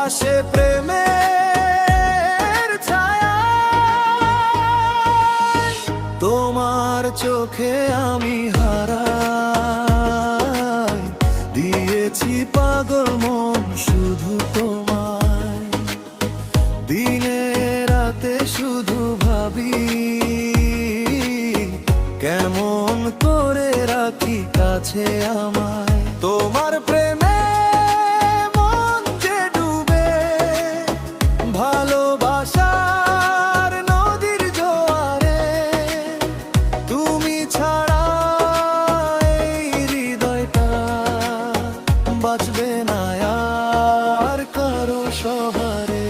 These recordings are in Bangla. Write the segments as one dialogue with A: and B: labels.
A: ভাসে প্রেমের ছায়া, তোমার চোখে আমি হারাই দিয়েছি পাগল মন শুধু তোমায়। দিনে রাতে শুধু ভাবি কেমন করে রাখি কাছে আমায়। তোমার প্রেমে মন যে ডুবে, ভালোবাসার নদীর জোয়ারে, তুমি ছাড়া এই হৃদয়টা বাঁচবে না আর কারো সহারে।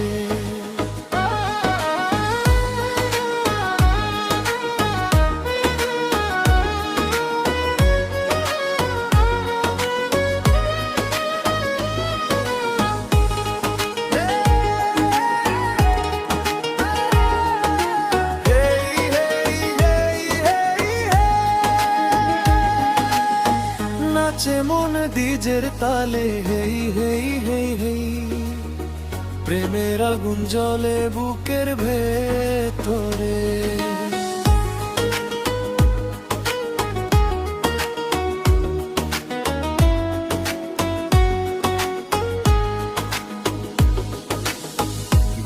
A: নাচে মন ডিজের তালে হেই হেই হেই হেই, প্রেমের আগুন জ্বলে বুকের ভেতরে।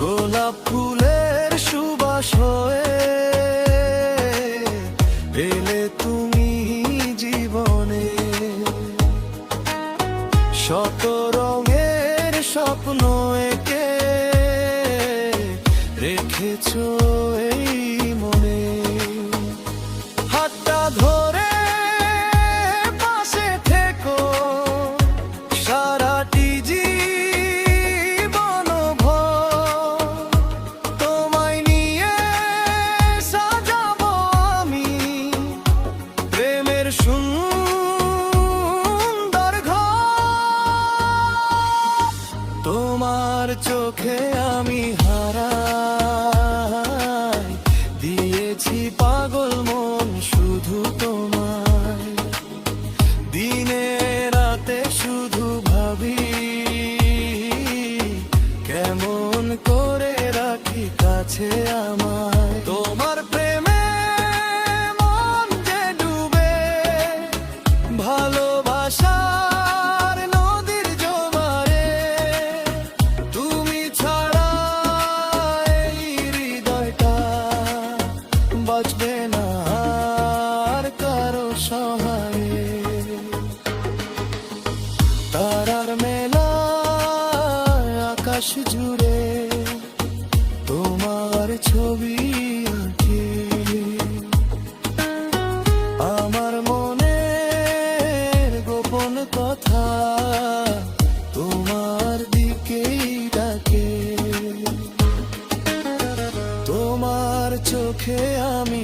A: গোলাপ ফুলের সুবাস হয়ে এলে তুমি জীবনে, শত রঙের স্বপ্ন এঁকে রেখেছো এই মনে। হাতটা ধরে পাশে থেকো সারাটি জীবন ভর, তোমায় নিয়ে সাজাবো আমি প্রেমের সুন্দর ঘর। তোমার চোখে আমি হারাই দিয়েছি পাগল মন শুধু তোমায়। দিনে রাতে শুধু ভাবি কেমন করে রাখি কাছে আমায়। তোমার প্রেমে মন যে ডুবে, ভালোবাসার নদীর জোয়ারে, তুমি ছাড়া এই হৃদয়টা বাঁচবে না আর কারো সহায়ে। তারার মেলা আকাশ জুড়ে তোমার ছবি আঁকে, আমার মনের গোপন কথা তোমার দিকেই ডাকে। তোমার চোখে আমি